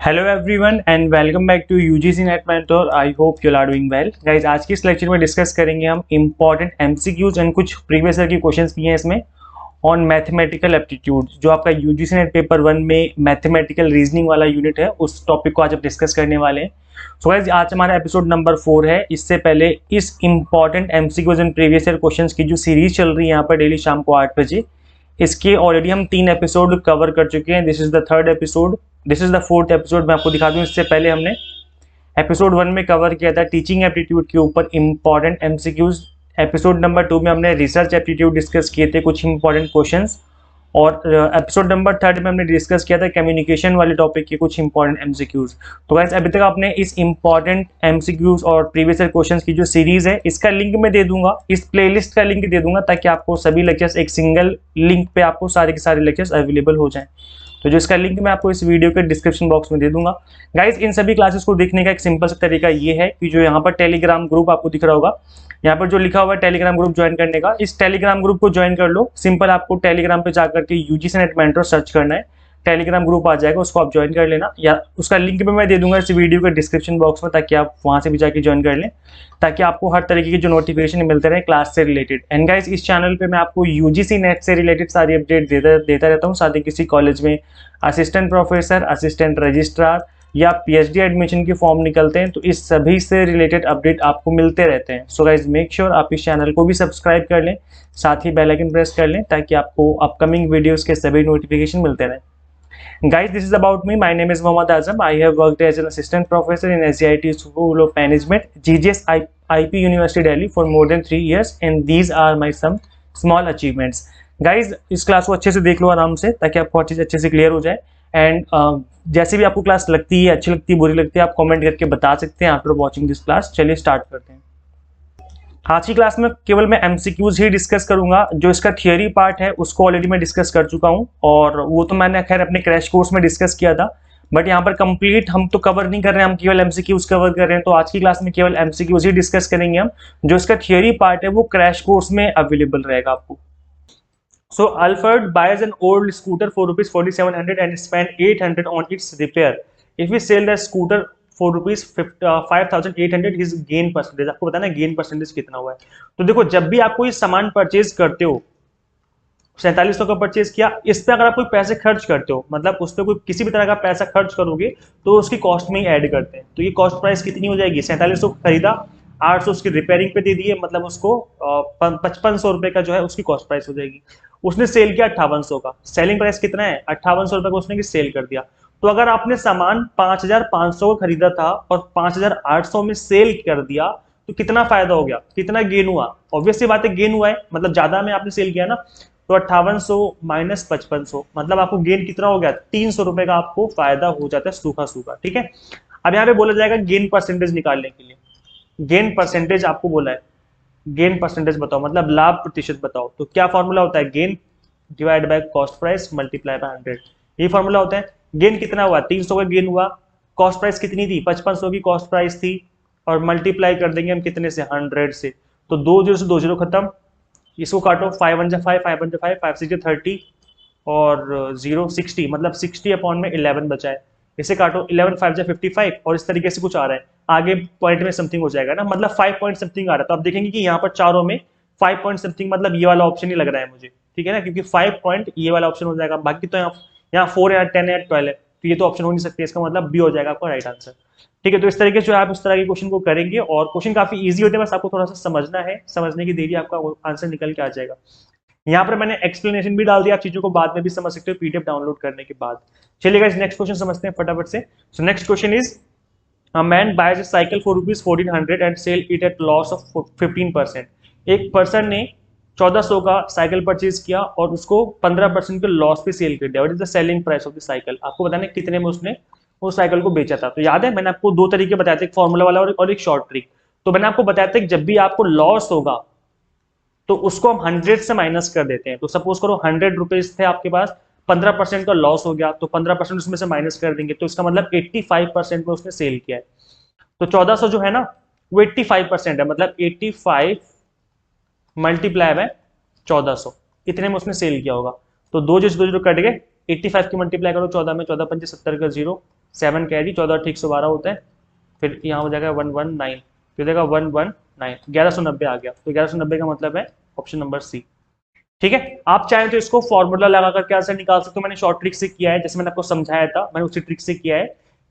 Hello everyone and welcome back to UGC NET mentor. I hope you are doing well guys. आज की इस lecture में discuss करेंगे हम इंपॉर्टेंट एमसीक्यूज एंड कुछ प्रीवियस ईयर के क्वेश्चंस भी हैं इसमें ऑन मैथमेटिकल एप्टीट्यूड। जो आपका यूजीसी नेट पेपर 1 में मैथमेटिकल रीजनिंग वाला यूनिट है, उस टॉपिक को आज हम डिस्कस करने वाले हैं। सो गाइस, आज हमारा एपिसोड नंबर 4 है। इससे पहले इस important MCQs and previous year questions की जो सीरीज चल रही है यहाँ पर डेली शाम को 8 बजे, इसके ऑलरेडी हम 3 एपिसोड कवर कर चुके हैं। This is the third episode, this is the fourth episode. मैं आपको दिखा दूं, इससे पहले हमने एपिसोड 1 में कवर किया था टीचिंग एप्टीट्यूड के ऊपर इंपॉर्टेंट एमसीक्यूज। एपिसोड नंबर 2 में हमने रिसर्च एप्टीट्यूड डिस्कस किए थे, कुछ इंपॉर्टेंट क्वेश्चंस। और एपिसोड नंबर 3 में हमने डिस्कस किया था कम्युनिकेशन वाले टॉपिक के कुछ इंपॉर्टेंट एमसीक्यूज। तो गाइस, अभी तक आपने इस इंपॉर्टेंट एमसीक्यूज और प्रीवियस ईयर क्वेश्चंस की जो सीरीज है, इसका लिंक मैं दे दूंगा, इस प्लेलिस्ट का लिंक दे दूंगा, ताकि आपको सभी लेक्चर्स एक सिंगल लिंक पे आपको सारे के सारे लेक्चर्स अवेलेबल हो जाएं। तो जो इसका लिंक मैं आपको इस वीडियो के डिस्क्रिप्शन बॉक्स में दे दूंगा। गाइज, इन सभी क्लासेस को देखने का एक सिंपल सा तरीका ये है कि जो यहाँ पर टेलीग्राम ग्रुप आपको दिख रहा होगा, यहाँ पर जो लिखा हुआ है टेलीग्राम ग्रुप ज्वाइन करने का, इस टेलीग्राम ग्रुप को ज्वाइन कर लो। सिंपल आपको टेलीग्राम पे जाकर के यूजीसी नेट मेंटर सर्च करना है, टेलीग्राम ग्रुप आ जाएगा, उसको आप ज्वाइन कर लेना, या उसका लिंक भी मैं दे दूंगा इस वीडियो के डिस्क्रिप्शन बॉक्स में, ताकि आप वहां से भी जाके ज्वाइन कर लें, ताकि आपको हर तरीके की जो नोटिफिकेशन मिलते रहे क्लास से रिलेटेड। एंड गाइस, इस चैनल पे मैं आपको यूजीसी नेट से रिलेटेड सारी अपडेट देता रहता हूँ। साथ ही किसी कॉलेज में असिस्टेंट प्रोफेसर, असिस्टेंट रजिस्ट्रार या पीएचडी एडमिशन के फॉर्म निकलते हैं, तो इस सभी से रिलेटेड अपडेट आपको मिलते रहते हैं। सो गाइज, मेक श्योर आप इस चैनल को भी सब्सक्राइब कर लें, साथ ही बेल आइकन प्रेस कर लें, ताकि आपको अपकमिंग वीडियोस के सभी नोटिफिकेशन मिलते रहें। Guys, this is about me. My name is Mohammad Azam. I have worked as an assistant professor in SGIT School of Management, GGS IP University Delhi for more than 3 years, and these are my some small achievements. Guys, इस class को अच्छे से देख लो आराम से, ताकि आपको हर चीज़ अच्छे से क्लियर हो जाए। एंड जैसे भी आपको क्लास लगती है, अच्छी लगती है, बुरी लगती है, आप कमेंट करके बता सकते हैं आफ्टर वॉचिंग दिस क्लास। चलिए स्टार्ट करते हैं। आज की क्लास में केवल मैं एमसीक्यूज ही डिस्कस करूंगा। जो इसका थियरी पार्ट है उसको ऑलरेडी मैं डिस्कस कर चुका हूं, और वो तो मैंने खैर अपने क्रैश कोर्स में डिस्कस किया था। बट यहाँ पर कंप्लीट हम तो कवर नहीं कर रहे हैं, हम केवल एमसीक्यूज कवर कर रहे हैं। तो आज की क्लास में केवल एमसीक्यूज ही डिस्कस करेंगे हम। जो इसका थियरी पार्ट है वो क्रैश कोर्स में अवेलेबल रहेगा आपको। सो Alfred buys an old scooter for rupees 4700 and spend 800 on its repair. If we sell the scooter for rupees 5800, his gain percentage, आपको बताना गेन परसेंटेज कितना हुआ है। तो देखो, जब भी आप कोई सामान परचेज करते हो, 4700 का परचेज किया, इस पे अगर आप कोई पैसे खर्च करते हो, मतलब उस पर कोई किसी भी तरह का पैसा खर्च करोगे, तो उसकी कॉस्ट में ही ऐड करते हैं। तो ये कॉस्ट प्राइस कितनी हो जाएगी? 4700 खरीदा, 800 उसकी रिपेयरिंग पे दे दिए, मतलब उसको 5500 रुपए का जो है उसकी कॉस्ट प्राइस हो जाएगी। उसने सेल किया 5800 का, सेलिंग प्राइस कितना है? 5800 रुपए का उसने सेल कर दिया। तो अगर आपने सामान 5500 का खरीदा था और 5800 में सेल कर दिया, तो कितना फायदा हो गया, कितना गेन हुआ? ऑब्वियसली बात है, गेन हुआ है, मतलब ज्यादा में आपने सेल किया ना। तो 5800 माइनस 5500, मतलब आपको गेन कितना हो गया? 300 रुपए का आपको फायदा हो जाता है, सूखा सूखा। ठीक है, अब यहाँ पे बोला जाएगा गेन परसेंटेज निकालने के लिए। गेन परसेंटेज आपको बोला है, गेन परसेंटेज बताओ, मतलब लाभ प्रतिशत बताओ। तो क्या फॉर्मूला होता है? Gain divide by cost price multiply by 100, ये फॉर्मूला होता है। गेन कितना हुआ? 300 का गेन हुआ, कॉस्ट प्राइस कितनी थी? 5500 की कॉस्ट प्राइस थी, और मल्टीप्लाई कर देंगे हम कितने से? 100 से। तो 2 0 से 2 0 खत्म, इसको काटो, 5 1 5 5 1 5 5 6 30 और 0 60, मतलब 60 अपॉन में 11 बचा है। इसे काटो, 11 5 55, और इस तरीके से कुछ आ रहा है, आगे पॉइंट में समथिंग हो जाएगा ना, मतलब 5 पॉइंट समथिंग आ रहा है। तो आप देखेंगे कि यहाँ पर चारों में 5 पॉइंट समथिंग, मतलब ये वाला ऑप्शन ही लग रहा है मुझे, ठीक है ना, क्योंकि 5 पॉइंट ये वाला ऑप्शन हो जाएगा। बाकी तो यहाँ 4 है, 10 है, 12 है, तो ये तो ऑप्शन हो नहीं सकते, इसका मतलब बी हो जाएगा आपका राइट आंसर। ठीक है, तो इस तरीके से आप इस तरह के क्वेश्चन को करेंगे, और क्वेश्चन काफी इजी होते हैं, बस आपको थोड़ा सा समझना है, समझने की देरी आपका आंसर निकल के आ जाएगा। यहाँ पर मैंने एक्सप्लेनेशन भी डाल दिया, आप चीजों को बाद में भी समझ सकते हो पीडीएफ डाउनलोड करने के बाद। चलिए गाइस, नेक्स्ट क्वेश्चन समझते हैं फटाफट से। So next question is, a man buys a cycle for rupees 1400 and sell it at loss of 15%. एक पर्सन ने 1400 का साइकिल परचेज किया और उसको 15% के लॉस पे सेल कर दिया। What is the selling price of the cycle? आपको बताना है कितने में उसने उस साइकिल को बेचा था। तो याद है, मैंने आपको 2 तरीके बताए थे, एक फॉर्मूला वाला और एक शॉर्ट ट्रिक। तो मैंने आपको बताया था कि जब भी आपको लॉस होगा तो उसको हम 100 से माइनस कर देते हैं। तो सपोज करो 100 रुपीज थे आपके पास, 15% का लॉस हो गया, तो 15% उसमें से माइनस कर देंगे, तो इसका मतलब 85% में उसने सेल किया है। तो 1400 जो है ना, वो 85% है, मतलब 85 मल्टीप्लाई बाय 1400, इतने में उसने सेल किया होगा। तो 2 0 कट गए, 85 की मल्टीप्लाई करो 14 में, 14 5 70 का 0, 7 कैरी, 14 ठीक 112 होता है, फिर यहाँ हो जाएगा 119, फिर देगा 119, 1190 आ गया। तो 1190 का मतलब है ऑप्शन नंबर सी। ठीक है, आप चाहें तो इसको फॉर्मूला लगा करके आंसर निकाल सकते हो। मैंने शॉर्ट ट्रिक से किया है, जैसे मैंने आपको समझाया था, मैंने उसी ट्रिक से किया है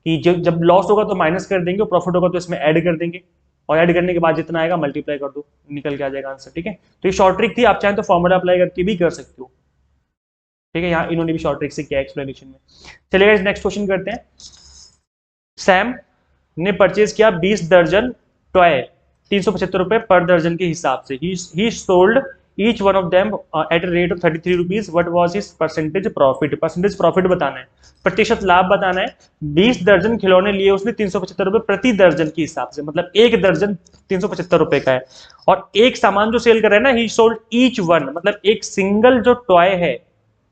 कि जब लॉस होगा तो माइनस कर देंगे और प्रॉफिट होगा तो इसमें ऐड कर देंगे, और ऐड करने के बाद जितना आएगा मल्टीप्लाई कर दो, निकल के आ जाएगा आंसर। ठीक है, तो ये शॉर्ट ट्रिक थी, आप चाहें तो फॉर्मूला अप्लाई करके भी कर सकते हो। ठीक है, यहाँ इन्होंने भी शॉर्ट ट्रिक से किया एक्सप्लेनेशन में। चलिए नेक्स्ट क्वेश्चन करते हैं। सैम ने परचेज किया 20 दर्जन टॉय, 375 रुपए पर दर्जन के हिसाब से। ही sold each one of them at a rate of 33 rupees. What was his percentage profit? Percentage profit बताना है, प्रतिशत लाभ बताना है। 20 दर्जन खिलौने लिए उसने 375 रुपए प्रति दर्जन के हिसाब से, मतलब एक दर्जन 375 रुपए का है। और एक सामान जो सेल कर रहे हैं ना, ही सोल्ड ईच वन, मतलब एक सिंगल जो टॉय है,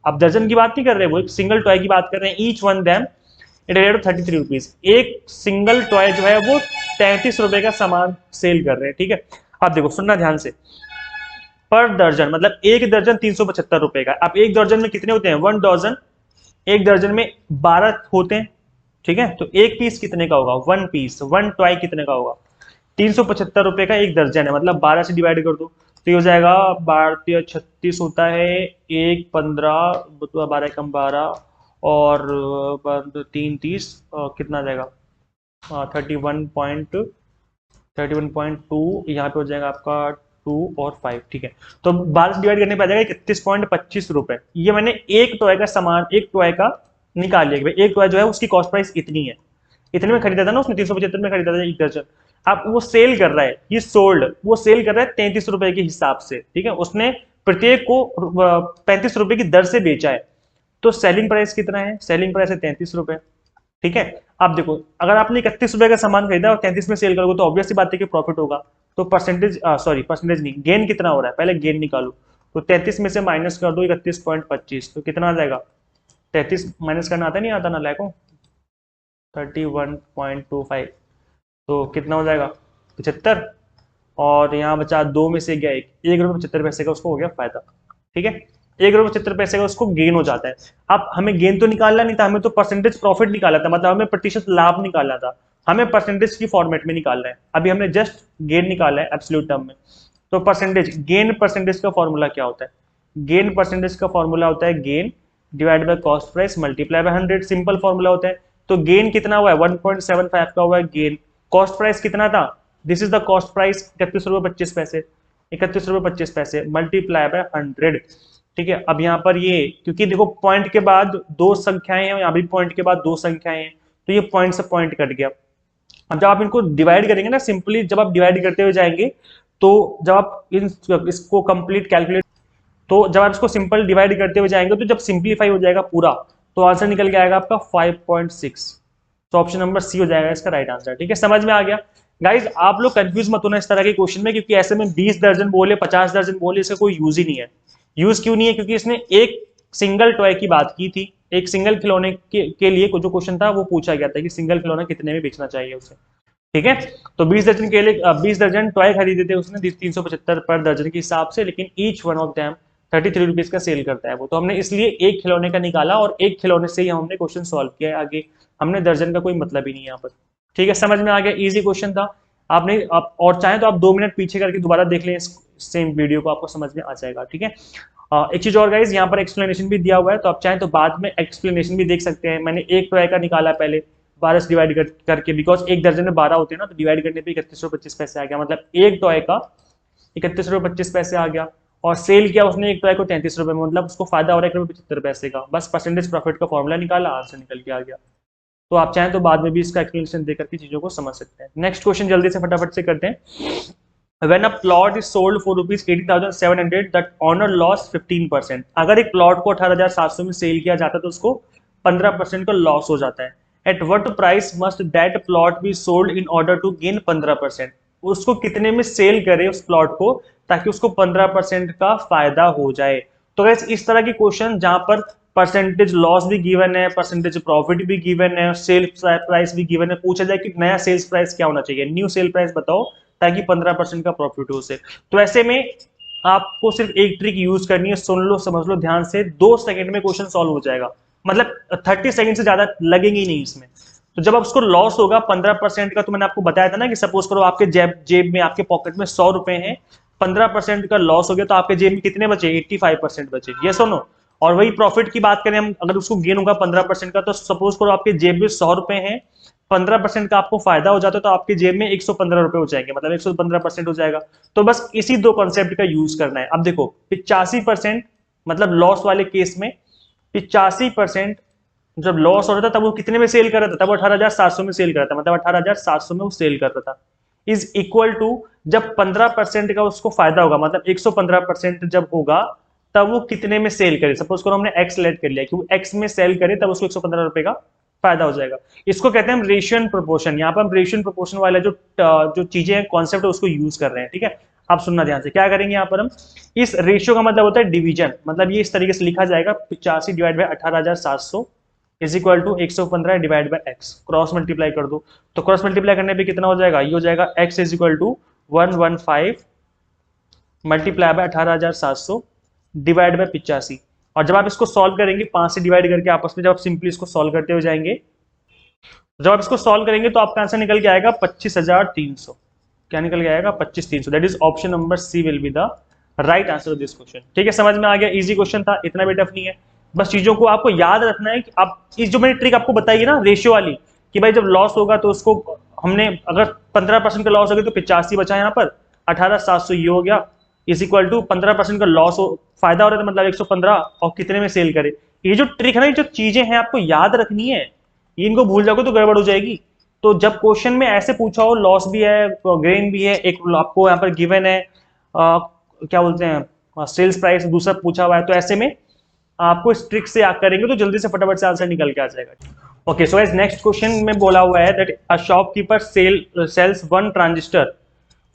आप दर्जन की बात नहीं कर रहे, वो एक सिंगल टॉय की बात कर रहे हैं। Each one them at rate of 33 rupees. एक सिंगल टॉय जो है वो 33 रुपए का सामान सेल कर रहे हैं। ठीक है, आप देखो, सुनना ध्यान से। पर दर्जन मतलब एक दर्जन 375 रुपए का। अब एक दर्जन में कितने होते हैं? 1 डजन, एक दर्जन में 12 होते हैं। ठीक है, तो एक पीस कितने का होगा? 1 पीस, 1 टॉय कितने का होगा? 375 रुपए का एक दर्जन है, मतलब 12 से डिवाइड कर दो तो ये हो जाएगा 12 36 होता है, एक 15, 12 कम 12 और 3 30, कितना आ जाएगा? 31.2, यहाँ पे हो जाएगा आपका 2 और 5। ठीक है, तो 12 से डिवाइड करने पे आ जाएगा 31.25 रुपए। ये मैंने एक टॉय का सामान, एक टॉय का निकाल लिया कि भाई एक टॉय जो है उसकी कॉस्ट प्राइस इतनी है, इतने में खरीदा था ना उसने, 375 में खरीदा था एक दर्जन। अब वो सेल कर रहा है, ये सोल्ड, वो सेल कर रहा है 33 रुपए के हिसाब से। ठीक है, उसने प्रत्येक को 35 रुपए की दर से बेचा है। तो सेलिंग प्राइस कितना है? सेलिंग प्राइस है 33 रुपए। ठीक है, आप देखो, अगर आपने 31 रुपए का सामान खरीदा और 33 में सेल करोगे तो ऑब्वियस सी बात है कि प्रॉफिट होगा। तो परसेंटेज, सॉरी परसेंटेज नहीं, गेन कितना हो रहा है, पहले गेन निकालो। तो 33 में से माइनस कर दो 31.25, तो कितना आ जाएगा? 33 माइनस करना आता नहीं आता ना लायको, 31.25, तो कितना हो जाएगा? 75। और यहाँ बचा 2 में से गया 1 रुपये 75 पैसे का उसको हो गया फायदा। ठीक है, 1 रुपये 75 पैसे का उसको गेन हो जाता है। अब हमें गेन तो निकालना नहीं था, हमें तो परसेंटेज प्रॉफिट निकाला था, मतलब हमें प्रतिशत लाभ निकालना था, हमें परसेंटेज की फॉर्मेट में निकालना है। अभी हमने जस्ट गेन निकाला है एब्सोल्यूट टर्म में। तो परसेंटेज, गेन परसेंटेज का फॉर्मूला क्या होता है? गेन परसेंटेज का फॉर्मूला होता है gain divide by cost price multiply by 100, simple formula होता है। तो गेन कितना हुआ है? 1.75 का हुआ है गेन। कॉस्ट प्राइस कितना था? This is the cost price 31 रुपए 25 पैसे, 31 रुपए 25 पैसे मल्टीप्लाई बाय 100। ठीक है, अब यहाँ पर ये, क्योंकि देखो पॉइंट के बाद 2 संख्याएं हैं, यहाँ भी पॉइंट के बाद 2 संख्याएं हैं, तो ये पॉइंट से पॉइंट कट गया। अब जब आप इनको डिवाइड करेंगे ना, सिंपली जब आप डिवाइड करते हुए जाएंगे, तो जब आप इसको कंप्लीट कैलकुलेट, तो जब आप इसको सिंपल डिवाइड करते हुए जाएंगे, तो जब सिंप्लीफाई हो जाएगा पूरा, तो आंसर निकल के आएगा आपका 5.6। तो ऑप्शन नंबर सी हो जाएगा इसका राइट आंसर। ठीक है, समझ में आ गया गाइज? आप लोग कंफ्यूज मत होना इस तरह के क्वेश्चन में, क्योंकि ऐसे में 20 दर्जन बोले 50 दर्जन बोले, इसका कोई यूज ही नहीं है। यूज क्यों नहीं है? क्योंकि इसने एक सिंगल टॉय की बात की थी, एक सिंगल खिलौने के लिए जो क्वेश्चन था वो पूछा गया था कि सिंगल खिलौना कितने में बेचना चाहिए उसे। ठीक है, तो 20 दर्जन के लिए 20 दर्जन टॉय खरीदे थे उसने 375 पर दर्जन के हिसाब से, लेकिन each one of them 33 rupees का सेल करता है वो। तो हमने इसलिए एक खिलौने का निकाला और एक खिलौने से ही हमने क्वेश्चन सॉल्व किया है। आगे हमने दर्जन का कोई मतलब ही नहीं यहाँ पर। ठीक है, समझ में आ गया? इजी क्वेश्चन था। आपने आप और चाहें तो आप 2 मिनट पीछे करके दोबारा देख लें सेम वीडियो को, आपको समझ में आ जाएगा। ठीक है, एक चीज और गाइज, यहाँ पर एक्सप्लेनेशन भी दिया हुआ है, तो आप चाहें तो बाद में एक्सप्लेनेशन भी देख सकते हैं। मैंने एक टॉय का निकाला पहले 12 से डिवाइड करके, बिकॉज एक दर्जन में 12 होते हैं ना, तो डिवाइड करने पे 31 रुपये 25 पैसे आ गया, मतलब एक टॉय का 31 रुपये 25 पैसे आ गया। और सेल किया उसने एक टॉय को 33 रुपये में, मतलब उसको फायदा हो रहा है 1 रुपये 75 पैसे का। बस परसेंटेज प्रॉफिट का फॉर्मूला निकाला, आंसर निकल के आ गया। तो आप चाहें तो बाद में भी इसका एक्सप्लेनेशन देकर के चीजों को समझ सकते हैं। नेक्स्ट क्वेश्चन जल्दी से फटाफट से करते हैं। When a plot is sold for rupees 18,700, the owner lost 15%। अगर एक प्लॉट को 18,700 में सेल किया जाता है तो उसको 15% का लॉस हो जाता है। At what price must that plot be sold in order to gain 15%? उसको कितने में सेल करे उस प्लॉट को ताकि उसको 15% का फायदा हो जाए। तो गाइस इस तरह के क्वेश्चन जहां पर परसेंटेज लॉस भी गिवन है, परसेंटेज प्रॉफिट भी गिवन है, सेल प्राइस भी गिवन है, पूछा जाए कि नया सेल्स प्राइस क्या होना चाहिए, न्यू सेल प्राइस बताओ ताकि 15% का प्रॉफिट हो उसे। तो ऐसे में आपको सिर्फ एक ट्रिक यूज करनी है, सुन लो समझ लो ध्यान से, 2 सेकंड में क्वेश्चन सॉल्व हो जाएगा, मतलब 30 सेकंड से ज्यादा लगेंगे ही नहीं इसमें। तो जब उसको लॉस होगा 15% का, तो मैंने आपको बताया था ना कि सपोज करो आपके जेब में, आपके पॉकेट में 100 रुपए हैं, 15% का लॉस हो गया तो आपके जेब में कितने बचे? 85% बचे। ये सुनो, और वही प्रॉफिट की बात करें हम, अगर उसको गेन होगा 15% का, तो सपोज करो आपके जेब में 100 रुपए हैं, 15% का आपको फायदा हो जाता है तो आपके जेब में 115 रुपए हो जाएंगे, मतलब 115% हो जाएगा। तो बस इसी दो कॉन्सेप्ट का यूज करना है। अब देखो 85%, मतलब लॉस वाले केस में 85% जब लॉस हो रहा था तब वो कितने में सेल कर रहा था? तब 18,700 में सेल कर रहा था, मतलब 18,700 में वो सेल कर रहा था, इज इक्वल टू जब 15% का उसको फायदा होगा, मतलब 115% जब होगा तब वो कितने में सेल करे? सपोज करो हमने एक्स लेट कर लिया कि वो एक्स में सेल करे तब उसको 115 रुपए का फायदा हो जाएगा। इसको कहते हैं हम रेशियो एंड प्रोपोर्शन। यहाँ पर हम रेशियो एंड प्रोपोर्शन वाला जो चीजें हैं, कॉन्सेप्ट है, उसको यूज कर रहे हैं। ठीक है, आप सुनना ध्यान से। क्या करेंगे यहाँ पर हम, इस रेशियो का मतलब होता है डिवीजन, मतलब ये इस तरीके से लिखा जाएगा 85 divide by 18,700 is equal to 115 divide by X. Cross multiply कर दो, तो क्रॉस मल्टीप्लाई करने पे कितना हो जाएगा? ये हो जाएगा X is equal to 115 multiply by 18,700 divide by 85। और जब आप इसको सॉल्व करेंगे 5 से डिवाइड करके आपस में, जब आप सिंपली इसको सॉल्व करते हो जाएंगे, जब आप इसको सॉल्व करेंगे तो आपका आंसर निकल के आएगा 25,300। क्या निकल के आएगा? 25,300। That is option number C will be the right answer of this question. ठीक है, समझ में आ गया? इजी क्वेश्चन था, इतना भी टफ नहीं है। बस चीजों को आपको याद रखना है कि आप इस जो मैंने ट्रिक आपको बताई है ना रेशियो वाली, कि भाई जब लॉस होगा तो उसको हमने, अगर 15% का लॉस हो गया तो 85 बचा, यहाँ पर 18,700 ये हो गया, इज इक्वल टू 15% का लॉस हो, फायदा हो रहा था मतलब 115, और कितने में सेल करे। ये जो ट्रिक है ना, ये जो चीजें हैं आपको याद रखनी है, ये इनको भूल जाओगे तो गड़बड़ हो जाएगी। तो जब क्वेश्चन में ऐसे पूछा हो, लॉस भी है गेन भी है, एक आपको यहाँ पर गिवन है क्या बोलते हैं सेल्स प्राइस, दूसरा पूछा हुआ है, तो ऐसे में आपको इस ट्रिक से याद करेंगे तो जल्दी से फटाफट से आंसर निकल के आ जाएगा। Okay, so as next question में बोला हुआ है that a shopkeeper sells one transistor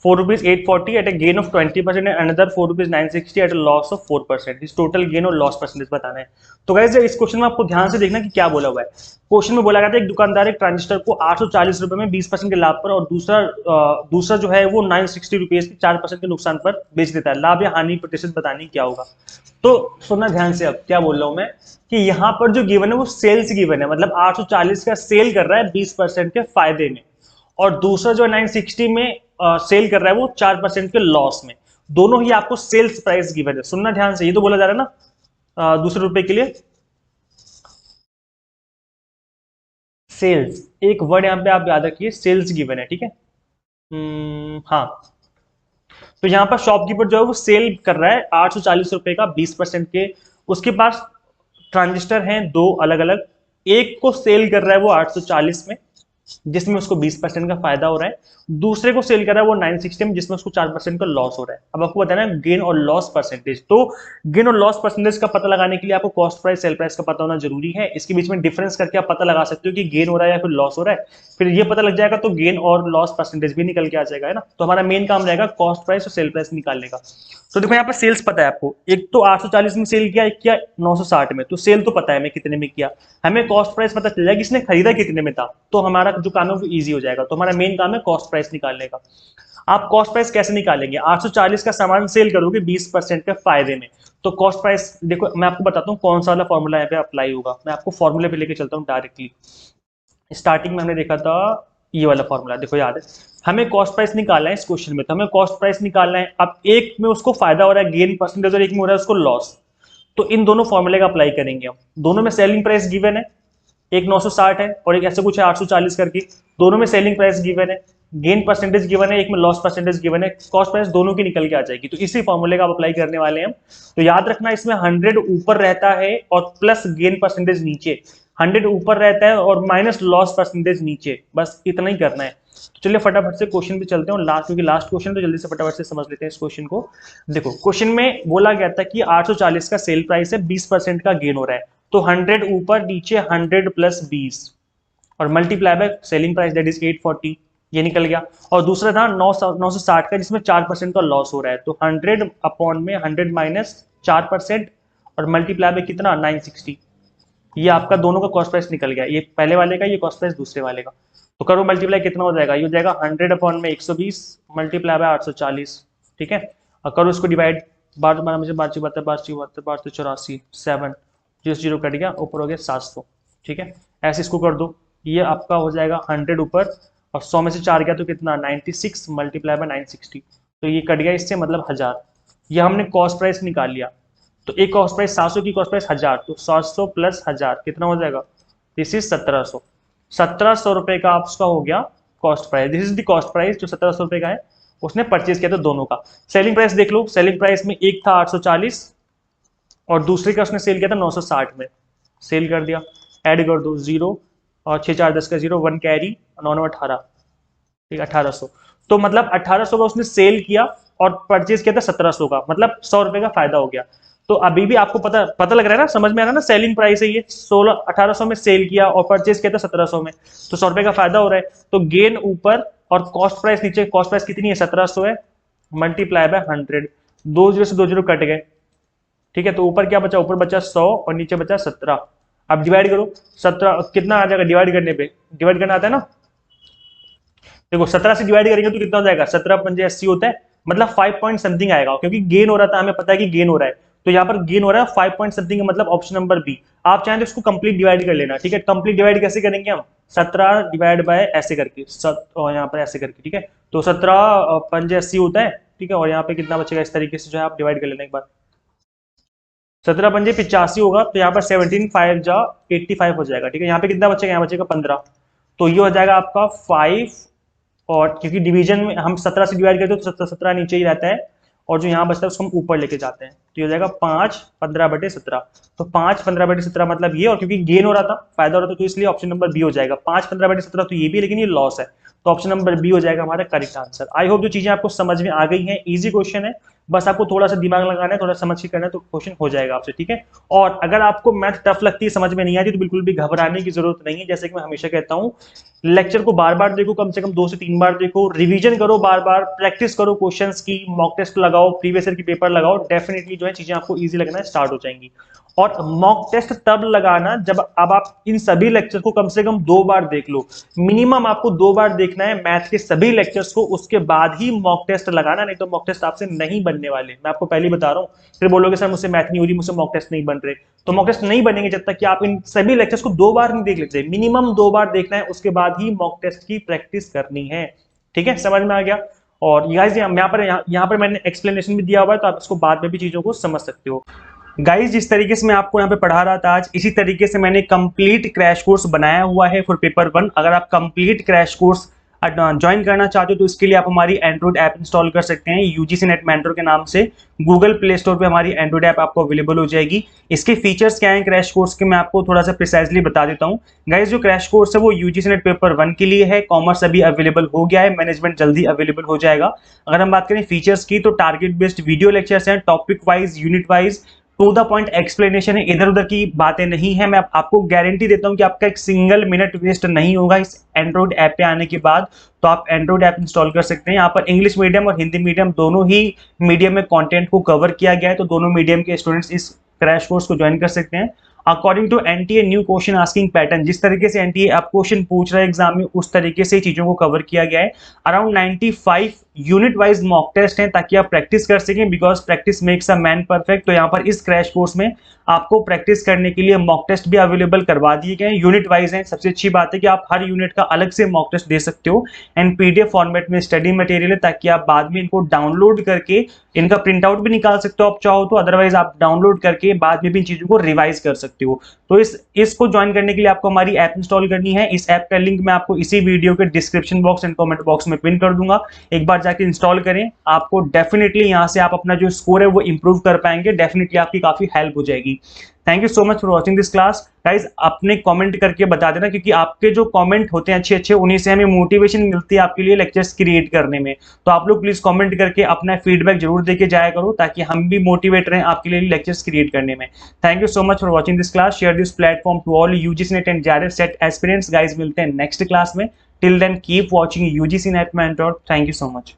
₹4,840 at a gain of 20% and another ₹4,960 at a loss of 4%. इस टोटल गेन और लॉस परसेंटेज बताना है। तो गाइस इस क्वेश्चन में आपको ध्यान से देखना कि क्या बोला हुआ है। क्वेश्चन में बोला गया था एक दुकानदार एक ट्रांजिस्टर को 840 रुपए में 20% के लाभ पर, और दूसरा जो है वो 960 रुपीज के 4% के नुकसान पर बेच देता है। लाभ या हानि प्रतिशत बतानी क्या होगा। तो सुनना ध्यान से, अब क्या बोल रहा हूं मैं कि यहाँ पर जो गिवन है वो सेल्स गिवन है, मतलब 840 का सेल कर रहा है 20% के फायदे में, और दूसरा जो 960 में सेल कर रहा है वो 4% के लॉस में। दोनों ही आपको सेल्स प्राइस गिवन है। सुनना ध्यान से, ये तो बोला जा रहा है ना दूसरे रुपए के लिए सेल्स, एक वर्ड यहां पे आप याद रखिए, सेल्स गिवन है। ठीक है, हाँ, तो यहां पर शॉपकीपर जो है वो सेल कर रहा है 840 रुपए का 20% के, उसके पास ट्रांजिस्टर हैं दो अलग अलग, एक को सेल कर रहा है वो 840 में जिसमें उसको 20% का फायदा हो रहा है, दूसरे को सेल कर रहा है वो 960 में जिसमें उसको 4% का लॉस हो रहा है। अब आपको बताना है गेन और लॉस परसेंटेज। तो गेन और लॉस परसेंटेज का पता लगाने के लिए आपको कॉस्ट प्राइस सेल प्राइस का पता होना जरूरी है। इसके बीच में डिफरेंस करके आप पता लगा सकते हो कि गेन हो रहा है या फिर लॉस हो रहा है, फिर ये पता लग जाएगा तो गेन और लॉस परसेंटेज भी निकल के आ जाएगा, है ना। तो हमारा मेन काम रहेगा कॉस्ट प्राइस और सेल प्राइस निकालने का। तो देखो यहाँ पर सेल्स पता है आपको, एक तो 840 में सेल किया, एक किया 960 में, तो सेल तो पता है मैं कितने में किया, हमें कॉस्ट प्राइस पता चल जाएगा इसने खरीदा कितने में था, तो हमारा जो काम है वो इजी हो जाएगा। तो हमारा मेन काम है कॉस्ट प्राइस निकालने का। आप कॉस्ट प्राइस कैसे निकालेंगे? 840 का सामान सेल करोगे 20% के फायदे में, तो कॉस्ट प्राइस देखो मैं आपको बताता हूँ कौन सा वाला फॉर्मूला यहाँ पे अप्लाई होगा। मैं आपको फॉर्मूले पे लेके चलता हूँ डायरेक्टली। स्टार्टिंग में हमने देखा था ये वाला फॉर्मूला, देखो याद है, हमें कॉस्ट प्राइस निकालना है इस क्वेश्चन में, तो हमें कॉस्ट प्राइस निकालना है। अब एक में उसको फायदा हो रहा है गेन परसेंटेज और एक में हो रहा है उसको लॉस, तो इन दोनों फॉर्मूले का अप्लाई करेंगे हम। दोनों में सेलिंग प्राइस गिवन है, एक 960 है और एक ऐसा कुछ है 840 करके, दोनों में सेलिंग प्राइस गिवन है, गेन परसेंटेज गिवन है, एक में लॉस परसेंटेज गिवन है, कॉस्ट प्राइस दोनों की निकल के आ जाएगी। तो इसी फॉर्मूले का आप अप्लाई करने वाले हैं हम। तो याद रखना इसमें 100 ऊपर रहता है और प्लस गेन परसेंटेज नीचे, 100 ऊपर रहता है और माइनस लॉस परसेंटेज नीचे, बस इतना ही करना है। तो चलिए फटाफट से क्वेश्चन पे चलते हैं, लास्ट क्योंकि लास्ट क्वेश्चन तो जल्दी से फटाफट से समझ लेते हैं इस क्वेश्चन को। देखो क्वेश्चन में बोला गया था कि 840 का सेल प्राइस है, 20% का गेन हो रहा है, तो 100 ऊपर नीचे 100 प्लस 20 और multiply by selling price that is 840, ये निकल गया। और दूसरा था 960 का जिसमें 4% का लॉस हो रहा है, तो 100 अपॉन में 100 माइनस 4% और मल्टीप्लाई बाय कितना 960, ये आपका दोनों का कॉस्ट प्राइस निकल गया, ये पहले वाले का, ये कॉस्ट प्राइस दूसरे वाले का। तो करो मल्टीप्लाई, कितना हो जाएगा, ये हो जाएगा 100 अपॉन में 120 मल्टीप्लाई बाय 840, ठीक है। और करो इसको डिवाइड, बार मुझे बार चौरासी 7 जीरो कट गया, ऊपर हो गया 700, ठीक है। ऐसे इसको कर दो, ये आपका हो जाएगा 100 ऊपर, और 100 में से 4 गया तो कितना 96 मल्टीप्लाई बाय 960, तो ये कट गया इससे, मतलब 1000। ये हमने कॉस्ट प्राइस निकाल लिया। तो एक कॉस्ट प्राइस 700 की कॉस्ट प्राइस 1000, तो 700 प्लस 1000 कितना हो जाएगा, दिस इज 1700। 1700 रुपए का आपका हो गया cost price. This is the cost price जो 1700 रुपए का है, उसने परचेज किया था दोनों का। सेलिंग प्राइस देख लो, सेलिंग प्राइस में एक था 840 और दूसरे का उसने सेल किया था 960 में, सेल कर दिया, ऐड कर दो 0 और 6 4 10 का 0, 1 कैरी, 9 9 18, ठीक है 1800। तो मतलब 1800 का उसने सेल किया और परचेज किया था 1700 का, मतलब 100 रुपए का फायदा हो गया। तो अभी भी आपको पता लग रहा है ना, समझ में आ रहा है ना, सेलिंग प्राइस है ये 1800 में सेल किया और परचेज किया था 1700 में, तो 100 रुपए का फायदा हो रहा है। तो गेन ऊपर और कॉस्ट प्राइस नीचे, कॉस्ट प्राइस कितनी है 1700 है, मल्टीप्लाई बाय 100, 2 0 से 2 0 कट गए, ठीक है। तो ऊपर क्या बचा, ऊपर बचा 100 और नीचे बचा 17। अब डिवाइड करो, 17 कितना आ जाएगा डिवाइड करने पे, डिवाइड करना आता है ना, देखो 17 से डिवाइड करेंगे तो कितना हो जाएगा, 17 पंजे 80 होता है, मतलब 5 पॉइंट समथिंग आएगा, क्योंकि गेन हो रहा था, हमें पता है कि गेन हो रहा है, तो यहाँ पर गेन हो रहा है 5 पॉइंट समथिंग, मतलब ऑप्शन नंबर बी। आप चाहें तो इसको कंप्लीट डिवाइड कर लेना, ठीक है। कंप्लीट डिवाइड कैसे करेंगे हम, 17 डिवाइड बाय ऐसे करके, और यहाँ पर ऐसे करके, ठीक है। तो 17 पंजे 80 होता है, ठीक है, और यहाँ पे कितना बचेगा, इस तरीके से जो है आप डिवाइड कर लेना एक बार, 17 पंजे 85 होगा, तो यहाँ पर 17 5 जा 85 हो जाएगा, ठीक है। यहाँ पे कितना बचेगा, यहाँ बचेगा 15, तो ये हो जाएगा आपका 5, और क्योंकि डिवीजन में हम 17 से डिवाइड करते हैं तो 17 नीचे ही रहता है, और जो यहाँ बचता है उसको हम ऊपर लेके जाते हैं, तो ये हो जाएगा 5 15/17। तो 5 15/17 मतलब ये, और क्योंकि गेन हो रहा था, फायदा हो रहा था, तो इसलिए ऑप्शन नंबर बी हो जाएगा। 5 15/17 तो ये भी, लेकिन ये लॉस है, तो ऑप्शन नंबर बी हो जाएगा हमारा करेक्ट आंसर। आई होप जो चीजें आपको समझ में आ गई हैं, इजी क्वेश्चन है, बस आपको थोड़ा सा दिमाग लगाना है, थोड़ा समझ के करना है, तो क्वेश्चन हो जाएगा आपसे, ठीक है। और अगर आपको मैथ टफ लगती है, समझ में नहीं आती, तो बिल्कुल भी घबराने की जरूरत नहीं है। जैसे कि मैं हमेशा कहता हूँ, लेक्चर को बार बार देखो, कम से कम 2 से 3 बार देखो, रिवीजन करो, बार बार प्रैक्टिस करो क्वेश्चंस की, मॉक टेस्ट लगाओ, प्रीवियस ईयर की पेपर लगाओ, डेफिनेटली जो है चीजें आपको इजी लगना स्टार्ट हो जाएंगी। और मॉक टेस्ट तब लगाना जब अब आप इन सभी लेक्चर को कम से कम 2 बार देख लो, मिनिमम आपको 2 बार देखना है मैथ के सभी लेक्चर्स को, उसके बाद ही मॉक टेस्ट लगाना, नहीं तो मॉक टेस्ट आपसे नहीं बनने वाले, मैं आपको पहले ही बता रहा हूँ। फिर बोलोगे सर मुझसे मैथ नहीं हो रही, मुझसे मॉक टेस्ट नहीं बन रहे, तो मॉक टेस्ट नहीं बनेंगे जब तक कि आप इन सभी लेक्चर्स को 2 बार नहीं देख लेते, मिनिमम 2 बार देखना है, उसके बाद ही मॉक टेस्ट की प्रैक्टिस करनी है, ठीक है, समझ में आ गया। और गाइस यहाँ पर मैंने एक्सप्लेनेशन भी दिया हुआ है, तो आप इसको बाद में भी चीजों को समझ सकते हो। गाइस जिस तरीके से मैं आपको यहाँ पे पढ़ा रहा था आज, इसी तरीके से मैंने कंप्लीट क्रैश कोर्स बनाया हुआ है फॉर पेपर 1। अगर आप कंप्लीट क्रैश कोर्स ज्वाइन करना चाहते हो तो इसके लिए आप हमारी एंड्रॉइड ऐप इंस्टॉल कर सकते हैं, यूजीसी नेट मेंटर के नाम से। गूगल प्ले स्टोर पे हमारी एंड्रॉइड ऐप आपको अवेलेबल हो जाएगी। इसके फीचर्स क्या हैं क्रैश कोर्स के, मैं आपको थोड़ा सा प्रिसाइजली बता देता हूँ। गाइस जो क्रैश कोर्स है वो यूजीसी नेट पेपर 1 के लिए है, कॉमर्स अभी अवेलेबल हो गया है, मैनेजमेंट जल्दी अवेलेबल हो जाएगा। अगर हम बात करें फीचर्स की, तो टारगेट बेस्ड वीडियो लेक्चर्स हैं, topic wise unit wise to the point explanation है, इधर उधर की बातें नहीं है। मैं आपको गारंटी देता हूं कि आपका एक सिंगल मिनट वेस्ट नहीं होगा इस एंड्रॉइड ऐप पे आने के बाद। तो आप एंड्रॉइड ऐप इंस्टॉल कर सकते हैं। यहाँ पर इंग्लिश मीडियम और हिंदी मीडियम दोनों ही मीडियम में कंटेंट को कवर किया गया है, तो दोनों मीडियम के स्टूडेंट्स इस क्रैश कोर्स को ज्वाइन कर सकते हैं। According to NTA new question asking pattern, जिस तरीके से एनटीए आप क्वेश्चन पूछ रहा है एग्जाम में, उस तरीके से चीजों को कवर किया गया है। Around 95 unit wise mock test हैं, ताकि आप प्रैक्टिस कर सकें, because practice makes a man perfect. तो यहाँ पर इस क्रैश कोर्स में आपको प्रैक्टिस करने के लिए मॉक टेस्ट भी अवेलेबल करवा दिए गए हैं, यूनिट वाइज हैं। सबसे अच्छी बात है कि आप हर यूनिट का अलग से मॉक टेस्ट दे सकते हो, एंड पीडीएफ फॉर्मेट में स्टडी मटेरियल है, ताकि आप बाद में इनको डाउनलोड करके इनका प्रिंट आउट भी निकाल सकते हो आप चाहो तो, अदरवाइज आप डाउनलोड करके बाद में भी इन चीजों को रिवाइज कर सकते हो। तो इसको ज्वाइन करने के लिए आपको हमारी ऐप इंस्टॉल करनी है। इस ऐप का लिंक मैं आपको इसी वीडियो के description box and comment box में पिन कर दूंगा। एक बार जाके इंस्टॉल करें, आपको डेफिनेटली यहां से आप अपना जो स्कोर है वो इंप्रूव कर पाएंगे, डेफिनेटली आपकी काफी हेल्प हो जाएगी। Thank you so much for watching this class. Guys अपने कमेंट करके बता देना, क्योंकि आपके जो कमेंट होते हैं अच्छे अच्छे, उन्हीं से हमें मोटिवेशन मिलती है आपके लिए लेक्चर्स क्रिएट करने में। तो आप लोग प्लीज कमेंट करके अपना फीडबैक जरूर देके जाया करो, ताकि हम भी मोटिवेट रहें आपके लिए लेक्चर्स क्रिएट करने में। Thank you so much for watching this class. Share this platform to all UGC NET and JRF SET aspirants. Guys मिलते हैं नेक्स्ट क्लास में। Till then keep watching UGC NET mentor. Thank you so much.